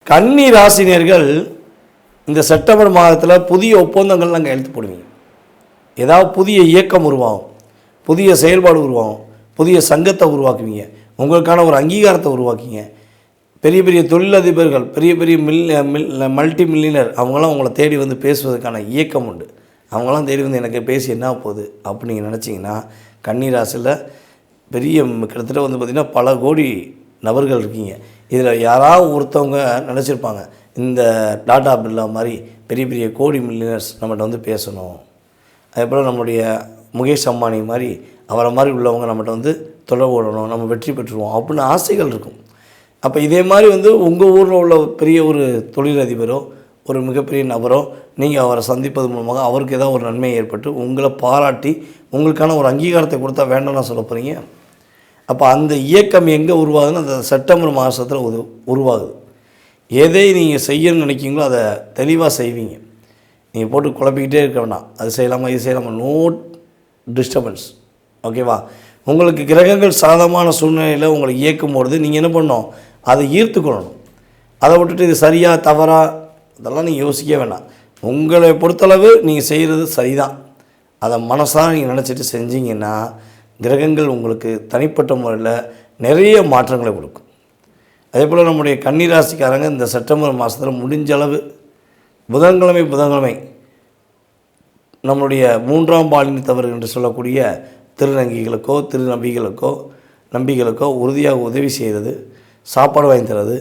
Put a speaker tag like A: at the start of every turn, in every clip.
A: கன்னி ராசினியர்கள் இந்த செப்டம்பர் மாதத்தில் புதிய ஒப்பந்தங்கள் நாங்கள் எழுத்து போடுவீங்க. ஏதாவது புதிய இயக்கம் உருவாகும், புதிய செயல்பாடு உருவாகும், புதிய சங்கத்தை உருவாக்குவீங்க, உங்களுக்கான ஒரு அங்கீகாரத்தை உருவாக்குவீங்க. பெரிய பெரிய தொழிலதிபர்கள், பெரிய பெரிய மல்டி மில்லியனர் அவங்களாம் உங்களை தேடி வந்து பேசுவதற்கான இயக்கம் உண்டு. அவங்களாம் தேடி வந்து எனக்கு பேசி என்ன போகுது அப்படின்னு நீங்கள் நினச்சிங்கன்னா, கன்னிராசியில் பெரிய கிட்டத்தட்ட வந்து பார்த்திங்கன்னா பல கோடி நபர்கள் இருக்கீங்க. இதில் யாராவது ஒருத்தவங்க நினச்சிருப்பாங்க, இந்த டாடா பிர்லா மாதிரி பெரிய பெரிய கோடி மில்லியனர்ஸ் நம்மகிட்ட வந்து பேசணும், அதே போல் நம்மளுடைய முகேஷ் அம்பானி மாதிரி அவரை மாதிரி உள்ளவங்க நம்மகிட்ட வந்து தொடர்பு விடணும், நம்ம வெற்றி பெற்றுருவோம் அப்படின்னு ஆசைகள் இருக்கும். அப்போ இதே மாதிரி வந்து உங்கள் ஊரில் உள்ள பெரிய ஒரு தொழிலதிபரோ ஒரு மிகப்பெரிய நபரோ நீங்கள் அவரை சந்திப்பது மூலமாக அவருக்கு ஏதாவது ஒரு நன்மை ஏற்பட்டு உங்களை பாராட்டி உங்களுக்கான ஒரு அங்கீகாரத்தை கொடுத்தா வேண்டாம்னு சொல்ல போகிறீங்க. அப்போ அந்த இயக்கம் எங்கே உருவாகுதுன்னு அந்த செப்டம்பர் மாதத்தில் உருவாகுது. எதை நீங்கள் செய்யணும்னு நினைக்கிங்களோ அதை தெளிவாக செய்வீங்க. நீங்கள் போட்டு குழப்பிக்கிட்டே இருக்க வேணாம், அது செய்யலாமா இது செய்யலாமா, நோ டிஸ்டர்பன்ஸ். ஓகேவா? உங்களுக்கு கிரகங்கள் சாதகமான சூழ்நிலையில் உங்களை இயக்கும் பொழுது நீங்கள் என்ன பண்ணணும், அதை ஈர்த்துக்கொள்ளணும். அதை விட்டுட்டு இது சரியா தவறா இதெல்லாம் நீங்கள் யோசிக்க வேண்டாம். உங்களை பொறுத்தளவு நீங்கள் செய்கிறது சரிதான், அதை மனசாக நீங்கள் நினச்சிட்டு செஞ்சீங்கன்னா கிரகங்கள் உங்களுக்கு தனிப்பட்ட முறையில் நிறைய மாற்றங்களை கொடுக்கும். அதே போல் நம்முடைய கன்னிராசிக்காரங்க இந்த செப்டம்பர் மாதத்தில் முடிஞ்ச அளவு புதன்கிழமை நம்முடைய மூன்றாம் பாலினத்தவர் என்று சொல்லக்கூடிய திருநங்கைகளுக்கோ நம்பிகளுக்கோ உறுதியாக உதவி செய்கிறது, சாப்பாடு வாங்கி தரது,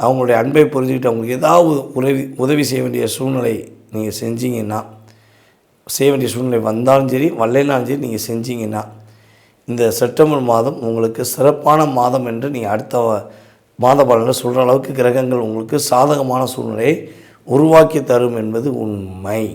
A: அவங்களுடைய அன்பை புரிஞ்சுக்கிட்டு அவங்களுக்கு ஏதாவது உதவி செய்ய வேண்டிய சூழ்நிலை நீங்கள் செஞ்சீங்கன்னா, செய்ய வேண்டிய சூழ்நிலை வந்தாலும் சரி வரலைனாலும் சரி நீங்கள் செஞ்சீங்கன்னா இந்த செப்டம்பர் மாதம் உங்களுக்கு சிறப்பான மாதம் என்று நீங்கள் அடுத்த மாத பலனில் சொல்கிற அளவுக்கு கிரகங்கள் உங்களுக்கு சாதகமான சூழ்நிலையை உருவாக்கி தரும் என்பது உண்மை.